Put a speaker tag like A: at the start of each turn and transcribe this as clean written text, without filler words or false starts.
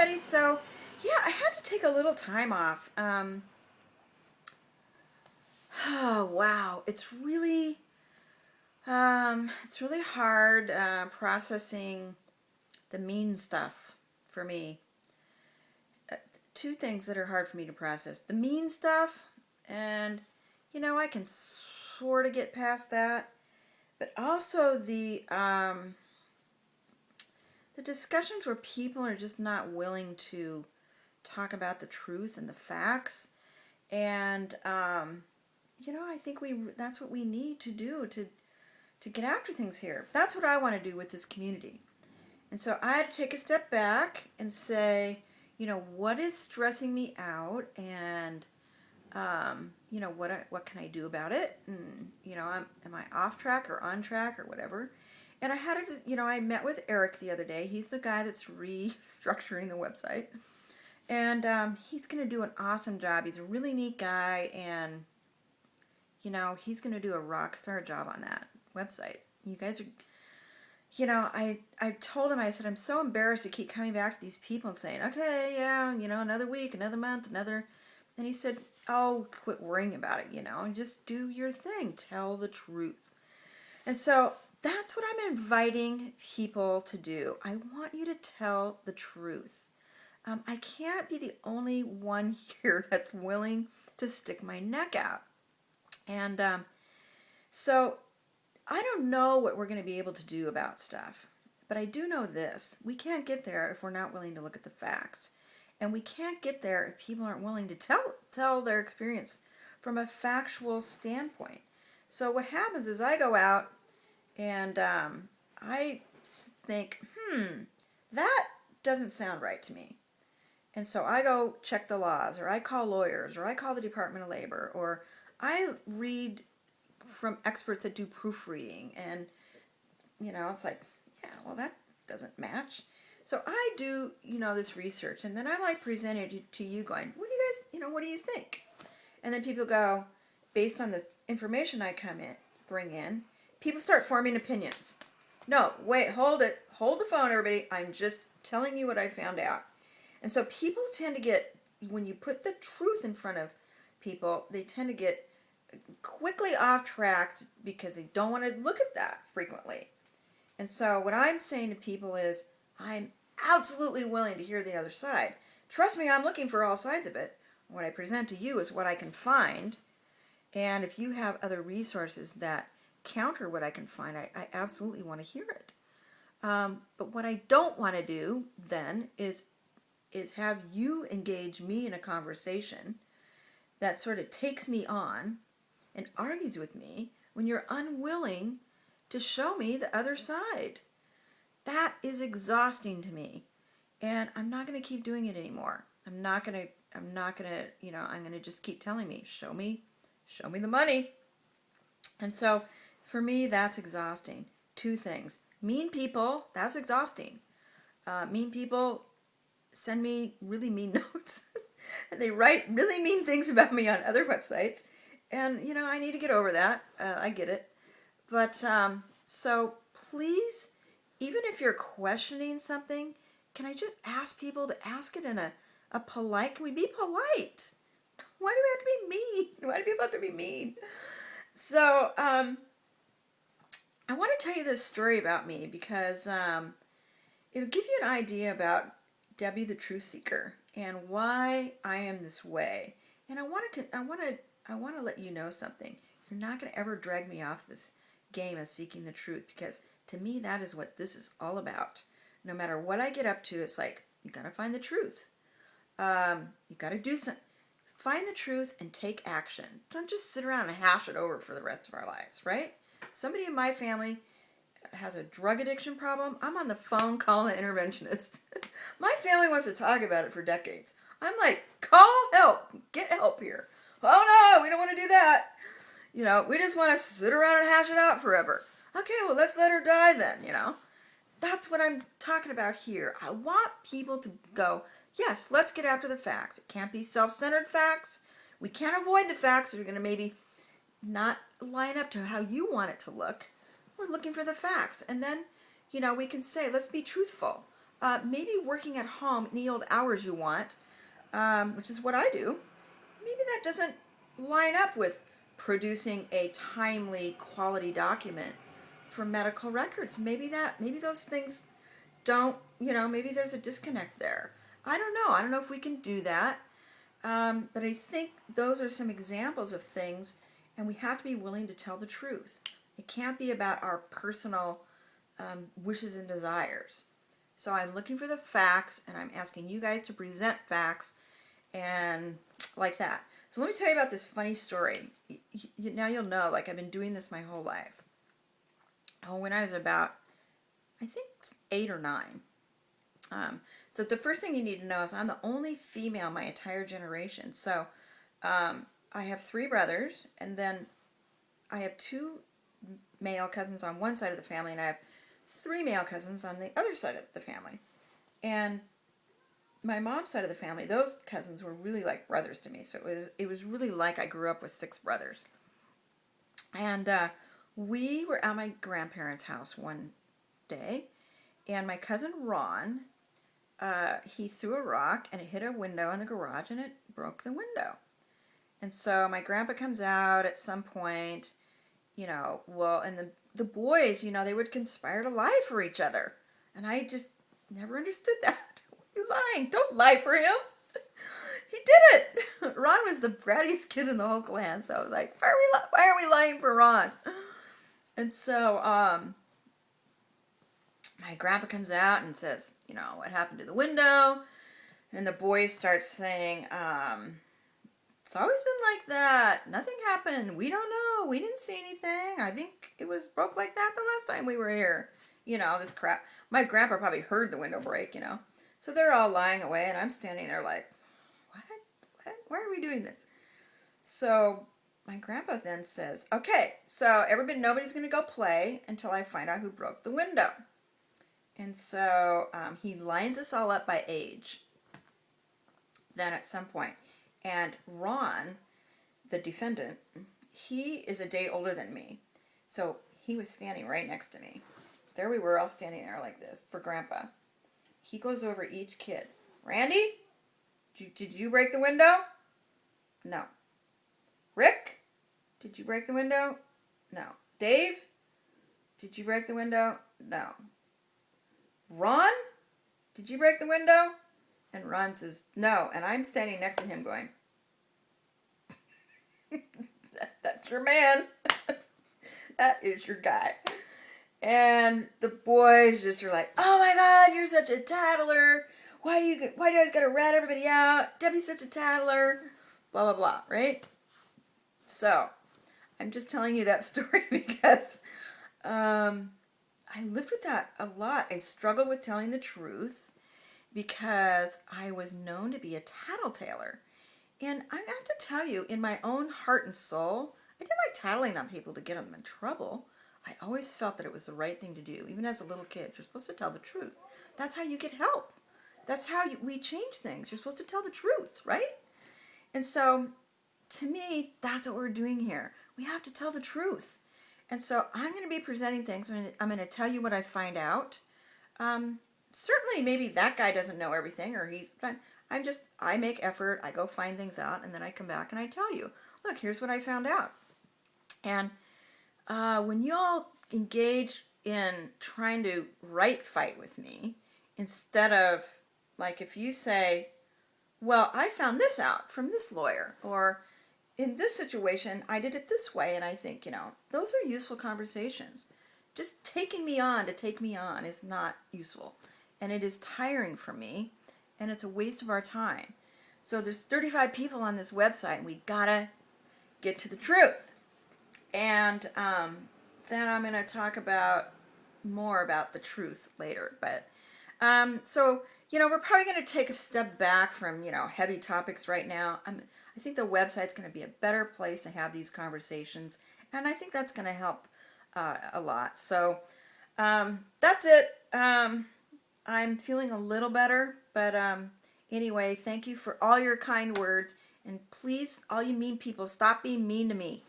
A: everybody. So, yeah, I had to take a little time off. Oh, wow. It's really hard processing the mean stuff for me. Two things that are hard for me to process. The mean stuff, and, I can sort of get past that. But also the discussions where people are just not willing to talk about the truth and the facts. And, I think that's what we need to do to get after things here. That's what I want to do with this community. And so I had to take a step back and say, what is stressing me out, and what can I do about it? And am I off track or on track or whatever? And I had to, I met with Eric the other day. He's the guy that's restructuring the website, and he's going to do an awesome job. He's a really neat guy, and he's going to do a rock star job on that website. You guys are, I told him, I said, I'm so embarrassed to keep coming back to these people and saying, okay, yeah, another week, another month, another. And he said, oh, quit worrying about it, just do your thing. Tell the truth. And so that's what I'm inviting people to do. I want you to tell the truth. I can't be the only one here that's willing to stick my neck out. And so I don't know what we're going to be able to do about stuff, but I do know this. We can't get there if we're not willing to look at the facts. And we can't get there if people aren't willing to tell their experience from a factual standpoint. So what happens is I go out and I think, that doesn't sound right to me. And so I go check the laws, or I call lawyers, or I call the Department of Labor, or I read from experts that do proofreading, and it's like, yeah, well, that doesn't match. So I do this research, and then I like present it to you, going, what do you guys, what do you think? And then people go, based on the information I bring in, people start forming opinions. No, wait, hold the phone, everybody. I'm just telling you what I found out. And so people tend to get, when you put the truth in front of people, they tend to get quickly off track because they don't want to look at that frequently. And so what I'm saying to people is, I'm absolutely willing to hear the other side. Trust me, I'm looking for all sides of it. What I present to you is what I can find. And if you have other resources that counter what I can find, I absolutely want to hear it. But what I don't want to do then is have you engage me in a conversation that sort of takes me on and argues with me when you're unwilling to show me the other side. That is exhausting to me, and I'm not going to keep doing it anymore. I'm going to just keep telling me, show me the money. And so for me, that's exhausting. Two things. Mean people, that's exhausting. Mean people send me really mean notes. And they write really mean things about me on other websites. And, I need to get over that. I get it. But, so please, even if you're questioning something, can I just ask people to ask it in a polite, can we be polite? Why do we have to be mean? Why do people have to be mean? So, I want to tell you this story about me because it'll give you an idea about Debbie the Truth Seeker and why I am this way. And I want to let you know something. You're not going to ever drag me off this game of seeking the truth, because to me that is what this is all about. No matter what I get up to, it's like, you got to find the truth. You got to do something. Find the truth and take action. Don't just sit around and hash it over for the rest of our lives, right? Somebody in my family has a drug addiction problem. I'm on the phone calling an interventionist. My family wants to talk about it for decades. I'm like, call help. Get help here. Oh no, we don't want to do that. We just want to sit around and hash it out forever. Okay, well, let's let her die then, That's what I'm talking about here. I want people to go, yes, let's get after the facts. It can't be self-centered facts. We can't avoid the facts that are going to maybe not line up to how you want it to look. We're looking for the facts. And then, we can say, let's be truthful. maybe working at home any old hours you want, which is what I do. Maybe that doesn't line up with producing a timely quality document for medical records. Maybe those things don't, maybe there's a disconnect there. I don't know. I don't know if we can do that. But I think those are some examples of things, and we have to be willing to tell the truth. It can't be about our personal wishes and desires. So I'm looking for the facts, and I'm asking you guys to present facts, and like that. So let me tell you about this funny story. Now you'll know, like, I've been doing this my whole life. Oh, when I was about, I think, 8 or 9. So the first thing you need to know is I'm the only female in my entire generation. So I have 3 brothers, and then I have 2 male cousins on one side of the family, and I have 3 male cousins on the other side of the family. And my mom's side of the family, those cousins were really like brothers to me. So it was really like I grew up with 6 brothers. And we were at my grandparents' house one day, and my cousin Ron, he threw a rock and it hit a window in the garage and it broke the window. And so my grandpa comes out at some point, and the boys, they would conspire to lie for each other. And I just never understood that. You're lying. Don't lie for him. He did it. Ron was the brattiest kid in the whole clan. So I was like, why are we lying for Ron? And so my grandpa comes out and says, what happened to the window? And the boys start saying, it's always been like that. Nothing happened. We don't know. We didn't see anything. I think it was broke like that the last time we were here. This crap. My grandpa probably heard the window break, So they're all lying away, and I'm standing there like, what? Why are we doing this? So my grandpa then says, okay, so nobody's going to go play until I find out who broke the window. And so he lines us all up by age. Then at some point, and Ron, the defendant, he is a day older than me. So he was standing right next to me. There we were all standing there like this for Grandpa. He goes over each kid. Randy, did you break the window? No. Rick, did you break the window? No. Dave, did you break the window? No. Ron, did you break the window? And Ron says, no. And I'm standing next to him going, that's your man. That is your guy. And the boys just are like, oh my God, you're such a tattler. Why do you always gotta rat everybody out? Debbie's such a tattler. Blah, blah, blah, right? So, I'm just telling you that story because I lived with that a lot. I struggled with telling the truth because I was known to be a tattletailer. And I have to tell you, in my own heart and soul, I didn't like tattling on people to get them in trouble. I always felt that it was the right thing to do. Even as a little kid, you're supposed to tell the truth. That's how you get help. That's how we change things. You're supposed to tell the truth, right? And so, to me, that's what we're doing here. We have to tell the truth. And so I'm going to be presenting things. I'm going to tell you what I find out. Certainly, maybe that guy doesn't know everything, or I make effort. I go find things out, and then I come back and I tell you, look, here's what I found out. And when you all engage in trying to fight with me, instead of, like, if you say, well, I found this out from this lawyer, or in this situation, I did it this way, and I think, those are useful conversations. Just taking me on to take me on is not useful, and it is tiring for me, and it's a waste of our time. So there's 35 people on this website, and we gotta get to the truth. And then I'm going to talk more about the truth later. But so, we're probably going to take a step back from, heavy topics right now. I think the website's going to be a better place to have these conversations. And I think that's going to help a lot. So that's it. I'm feeling a little better. But anyway, thank you for all your kind words. And please, all you mean people, stop being mean to me.